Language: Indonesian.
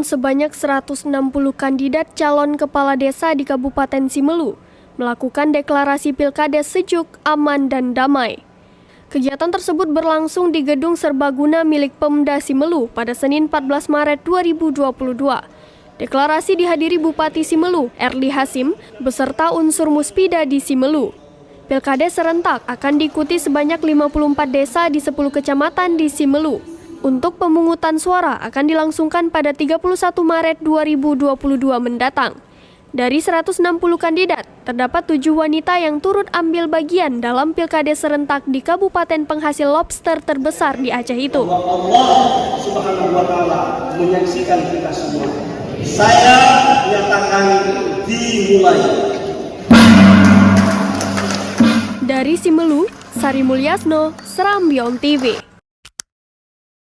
sebanyak 160 kandidat calon kepala desa di Kabupaten Simelu melakukan deklarasi pilkades sejuk, aman, dan damai. Kegiatan tersebut berlangsung di Gedung Serbaguna milik Pemda Simelu pada Senin 14 Maret 2022. Deklarasi dihadiri Bupati Simelu, Erli Hasim, beserta unsur Muspida di Simelu. Pilkades serentak akan diikuti sebanyak 54 desa di 10 kecamatan di Simelu. Untuk pemungutan suara akan dilangsungkan pada 31 Maret 2022 mendatang. Dari 160 kandidat, terdapat 7 wanita yang turut ambil bagian dalam pilkades serentak di kabupaten penghasil lobster terbesar di Aceh itu. Allah Subhanahu wa Ta'ala menyaksikan kita semua. Saya menyatakan dimulai. Dari Simelu, Sari Mulyasno, Serambion TV.